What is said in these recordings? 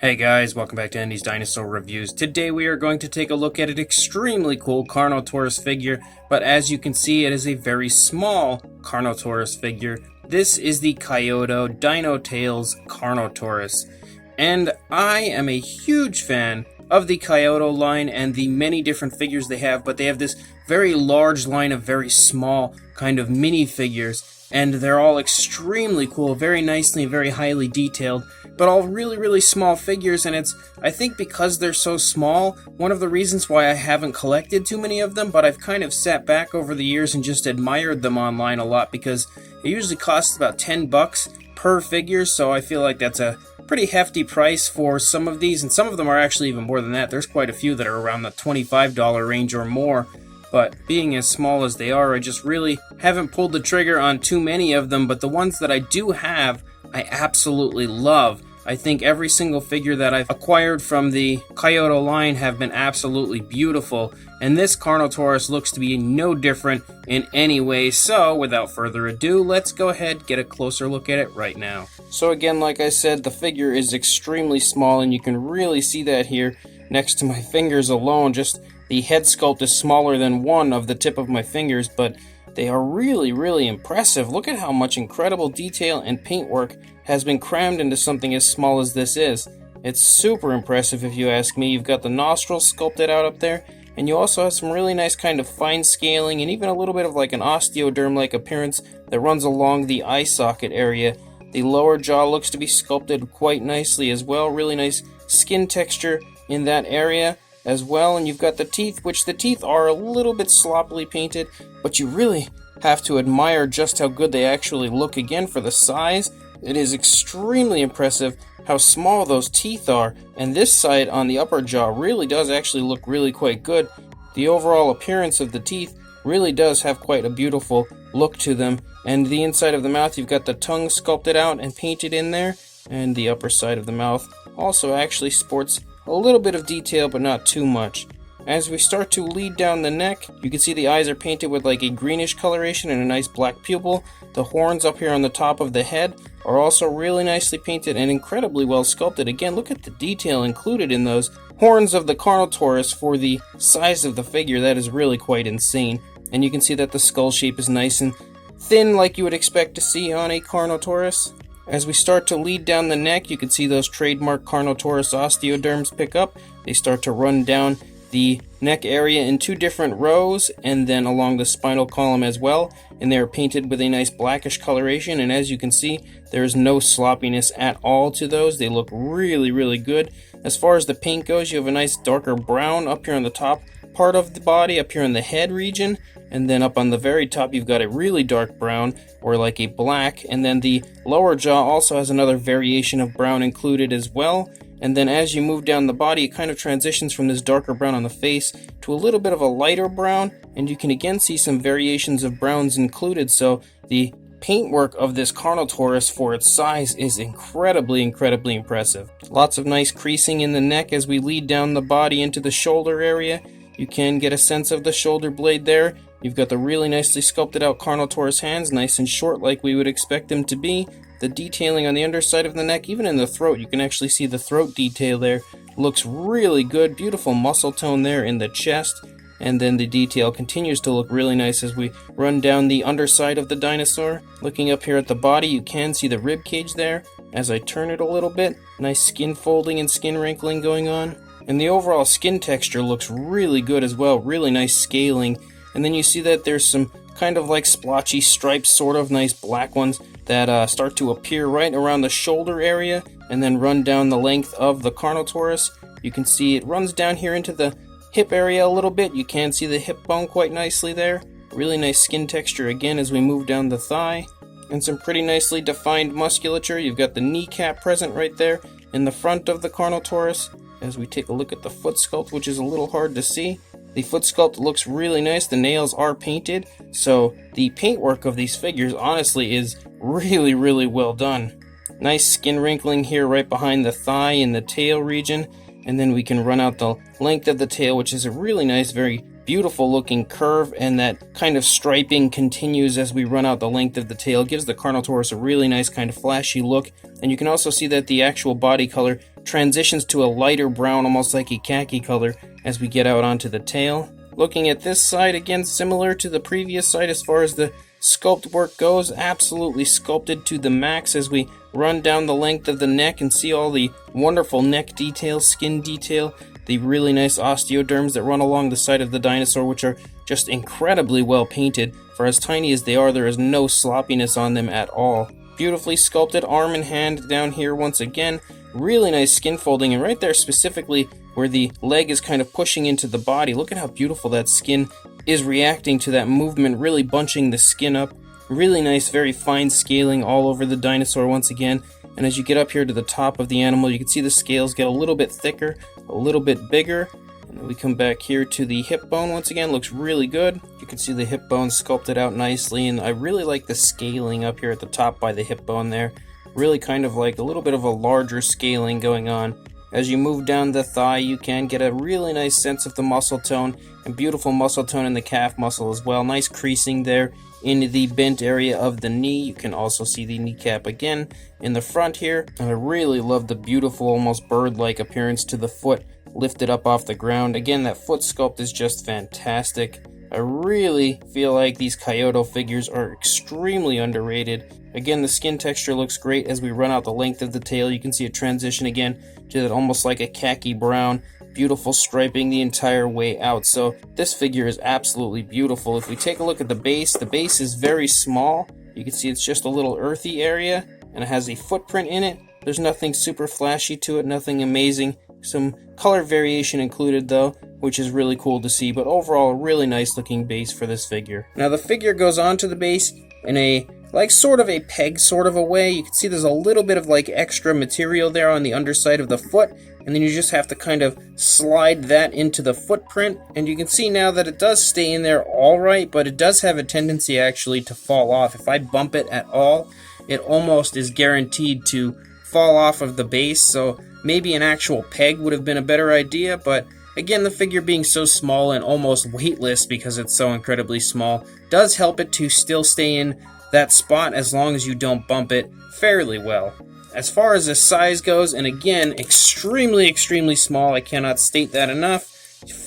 Hey guys, welcome back to Andy's Dinosaur Reviews. Today we are going to take a look at an extremely cool Carnotaurus figure, but as you can see it is a very small Carnotaurus figure. This is the Kaiyodo Dinotales Carnotaurus, and I am a huge fan of the Kaiyodo line and the many different figures they have, but they have this very large line of very small kind of mini figures, and they're all extremely cool, very nicely and very highly detailed, but all really small figures. And it's, I think because they're so small, one of the reasons why I haven't collected too many of them, but I've kind of sat back over the years and just admired them online a lot, because it usually costs about $10 per figure, so I feel like that's a pretty hefty price for some of these, and some of them are actually even more than that. There's quite a few that are around the $25 range or more. But being as small as they are, I just really haven't pulled the trigger on too many of them, but the ones that I do have, I absolutely love. I think every single figure that I've acquired from the Kaiyodo line have been absolutely beautiful, and this Carnotaurus looks to be no different in any way. So without further ado, let's go ahead and get a closer look at it right now. So again, like I said, the figure is extremely small, and you can really see that here next to my fingers alone. Just the head sculpt is smaller than one of the tip of my fingers, but they are really impressive. Look at how much incredible detail and paintwork has been crammed into something as small as this is. It's super impressive if you ask me. You've got the nostrils sculpted out up there, and you also have some really nice kind of fine scaling and even a little bit of like an osteoderm-like appearance that runs along the eye socket area. The lower jaw looks to be sculpted quite nicely as well. Really nice skin texture in that area as well, and you've got the teeth, which the teeth are a little bit sloppily painted, but you really have to admire just how good they actually look. Again, for the size, it is extremely impressive how small those teeth are, and this side on the upper jaw really does actually look really quite good. The overall appearance of the teeth really does have quite a beautiful look to them, and the inside of the mouth, you've got the tongue sculpted out and painted in there, and the upper side of the mouth also actually sports a little bit of detail, but not too much. As we start to lead down the neck, you can see the eyes are painted with like a greenish coloration and a nice black pupil. The horns up here on the top of the head are also really nicely painted and incredibly well sculpted. Again, look at the detail included in those horns of the Carnotaurus for the size of the figure. That is really quite insane. And you can see that the skull shape is nice and thin, like you would expect to see on a Carnotaurus. As we start to lead down the neck, you can see those trademark Carnotaurus osteoderms pick up. They start to run down the neck area in two different rows and then along the spinal column as well, and they are painted with a nice blackish coloration, and as you can see, there is no sloppiness at all to those. They look really good. As far as the paint goes, you have a nice darker brown up here on the top part of the body, up here in the head region, and then up on the very top you've got a really dark brown or like a black, and then the lower jaw also has another variation of brown included as well. And then as you move down the body, it kind of transitions from this darker brown on the face to a little bit of a lighter brown, and you can again see some variations of browns included. So the paintwork of this Carnotaurus for its size is incredibly impressive. Lots of nice creasing in the neck as we lead down the body into the shoulder area. You can get a sense of the shoulder blade there. You've got the really nicely sculpted out Carnotaurus hands, nice and short like we would expect them to be. The detailing on the underside of the neck, even in the throat, you can actually see the throat detail there. Looks really good. Beautiful muscle tone there in the chest. And then the detail continues to look really nice as we run down the underside of the dinosaur. Looking up here at the body, you can see the rib cage there. As I turn it a little bit, nice skin folding and skin wrinkling going on. And the overall skin texture looks really good as well, really nice scaling. And then you see that there's some kind of like splotchy stripes, sort of nice black ones that start to appear right around the shoulder area and then run down the length of the Carnotaurus. You can see it runs down here into the hip area a little bit. You can see the hip bone quite nicely there. Really nice skin texture again as we move down the thigh. And some pretty nicely defined musculature. You've got the kneecap present right there in the front of the Carnotaurus. As we take a look at the foot sculpt, which is a little hard to see, the foot sculpt looks really nice. The nails are painted, so the paintwork of these figures honestly is really well done. Nice skin wrinkling here right behind the thigh in the tail region, and then we can run out the length of the tail, which is a really nice, very beautiful looking curve, and that kind of striping continues as we run out the length of the tail. It gives the Carnotaurus a really nice kind of flashy look, and you can also see that the actual body color transitions to a lighter brown, almost like a khaki color, as we get out onto the tail. Looking at this side, again, similar to the previous side as far as the sculpt work goes, absolutely sculpted to the max as we run down the length of the neck and see all the wonderful neck detail, skin detail, the really nice osteoderms that run along the side of the dinosaur, which are just incredibly well painted. For as tiny as they are, there is no sloppiness on them at all. Beautifully sculpted arm and hand down here once again. Really nice skin folding, and right there specifically where the leg is kind of pushing into the body, look at how beautiful that skin is reacting to that movement, really bunching the skin up. Really nice, very fine scaling all over the dinosaur once again. And as you get up here to the top of the animal, you can see the scales get a little bit thicker, a little bit bigger. And then we come back here to the hip bone once again, looks really good. You can see the hip bone sculpted out nicely, and I really like the scaling up here at the top by the hip bone there. Really kind of like a little bit of a larger scaling going on. As you move down the thigh, you can get a really nice sense of the muscle tone, and beautiful muscle tone in the calf muscle as well. Nice creasing there in the bent area of the knee. You can also see the kneecap again in the front here. And I really love the beautiful, almost bird-like appearance to the foot lifted up off the ground. Again, that foot sculpt is just fantastic. I really feel like these Kaiyodo figures are extremely underrated. Again, the skin texture looks great as we run out the length of the tail. You can see it transition again to that almost like a khaki brown. Beautiful striping the entire way out. So this figure is absolutely beautiful. If we take a look at the base is very small. You can see it's just a little earthy area, and it has a footprint in it. There's nothing super flashy to it, nothing amazing. Some color variation included though, which is really cool to see, but overall a really nice looking base for this figure. Now the figure goes onto the base in a sort of a peg sort of a way. You can see there's a little bit of like extra material there on the underside of the foot, and then you just have to kind of slide that into the footprint, and you can see now that it does stay in there all right, but it does have a tendency actually to fall off. If I bump it at all, it almost is guaranteed to fall off of the base, so maybe an actual peg would have been a better idea, but again, the figure being so small and almost weightless because it's so incredibly small does help it to still stay in that spot as long as you don't bump it fairly well. As far as the size goes, and again, extremely, extremely small, I cannot state that enough.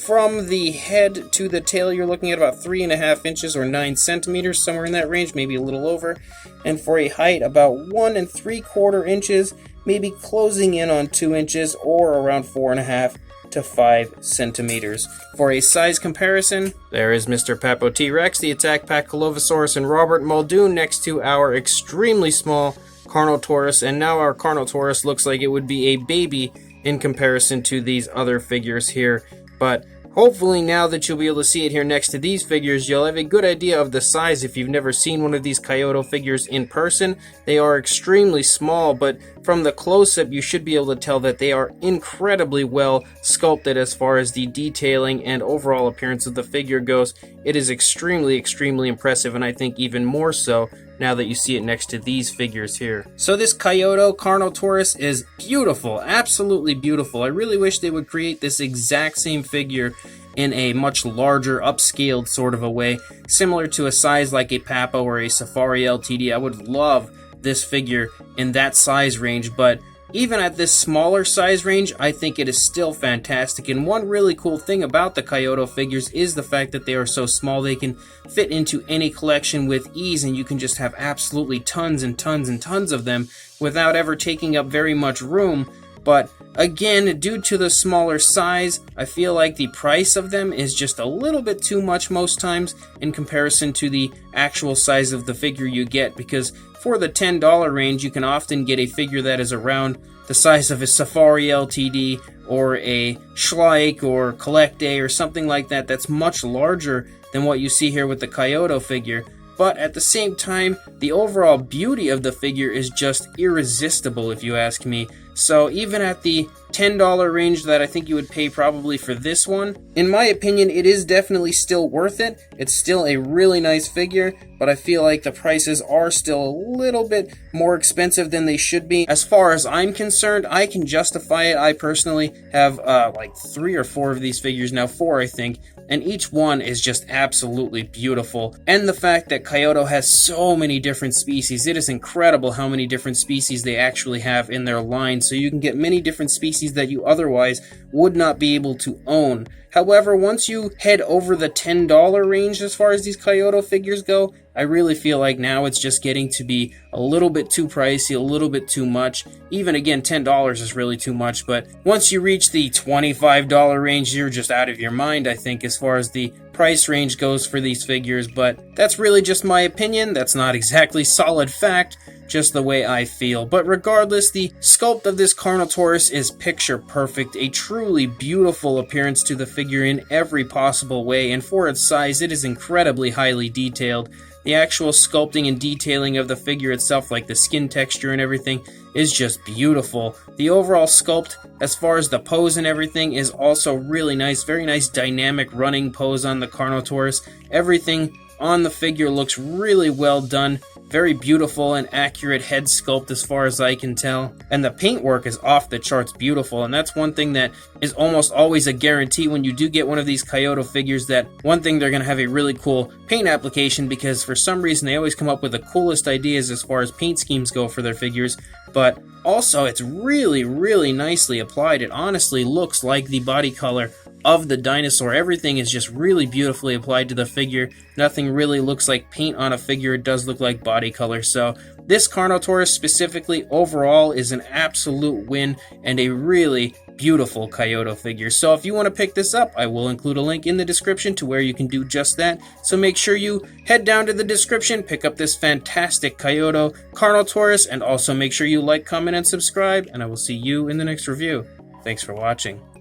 From the head to the tail, you're looking at about 3.5 inches or 9 centimeters, somewhere in that range, maybe a little over. And for a height, about 1 3/4 inches, maybe closing in on 2 inches, or around 4.5 to 5 centimeters. For a size comparison, there is Mr. Papo T-Rex, the Attack Pack Colovosaurus, and Robert Muldoon next to our extremely small Carnotaurus, and now our Carnotaurus looks like it would be a baby in comparison to these other figures here. But hopefully now that you'll be able to see it here next to these figures, you'll have a good idea of the size if you've never seen one of these Kaiyodo figures in person. They are extremely small, but from the close-up you should be able to tell that they are incredibly well sculpted as far as the detailing and overall appearance of the figure goes. It is extremely, extremely impressive, and I think even more so now that you see it next to these figures here. So this Kaiyodo Carnotaurus is beautiful, absolutely beautiful. I really wish they would create this exact same figure in a much larger, upscaled sort of a way, similar to a size like a Papo or a Safari LTD. I would love this figure in that size range, but even at this smaller size range, I think it is still fantastic. And one really cool thing about the Kaiyodo figures is the fact that they are so small. They can fit into any collection with ease, and you can just have absolutely tons and tons and tons of them without ever taking up very much room. But again, due to the smaller size, I feel like the price of them is just a little bit too much most times in comparison to the actual size of the figure you get, because for the $10 range, you can often get a figure that is around the size of a Safari LTD or a Schleich or Collect Day or something like that that's much larger than what you see here with the Kaiyodo figure. But at the same time, the overall beauty of the figure is just irresistible if you ask me. So even at the $10 range that I think you would pay probably for this one, in my opinion, it is definitely still worth it. It's still a really nice figure, but I feel like the prices are still a little bit more expensive than they should be. As far as I'm concerned, I can justify it. I personally have like 3 or 4 of these figures now, 4 I think, and each one is just absolutely beautiful. And the fact that Kaiyodo has so many different species, it is incredible how many different species they actually have in their line. so you can get many different species that you otherwise would not be able to own. However, once you head over the $10 range as far as these Kaiyodo figures go, I really feel like now it's just getting to be a little bit too pricey, a little bit too much. Even again, $10 is really too much, but once you reach the $25 range, you're just out of your mind, I think, as far as the price range goes for these figures. But that's really just my opinion. That's not exactly solid fact, just the way I feel. But regardless, the sculpt of this Carnotaurus is picture perfect, a truly beautiful appearance to the figure in every possible way, and for its size, it is incredibly highly detailed. The actual sculpting and detailing of the figure itself, like the skin texture and everything, is just beautiful. The overall sculpt, as far as the pose and everything, is also really nice. Very nice dynamic running pose on the Carnotaurus. Everything on the figure looks really well done. Very beautiful and accurate head sculpt as far as I can tell. And the paintwork is off the charts beautiful, and that's one thing that is almost always a guarantee when you do get one of these Kaiyodo figures, that one thing they're going to have a really cool paint application, because for some reason they always come up with the coolest ideas as far as paint schemes go for their figures. But also, it's really, really nicely applied. It honestly looks like the body color of the dinosaur. Everything is just really beautifully applied to the figure. Nothing really looks like paint on a figure. It does look like body color. So this Carnotaurus specifically overall is an absolute win and a really beautiful Kaiyodo figure. So if you want to pick this up, I will include a link in the description to where you can do just that. So make sure you head down to the description, pick up this fantastic Kaiyodo Carnotaurus, and also make sure you like, comment, and subscribe, and I will see you in the next review. Thanks for watching.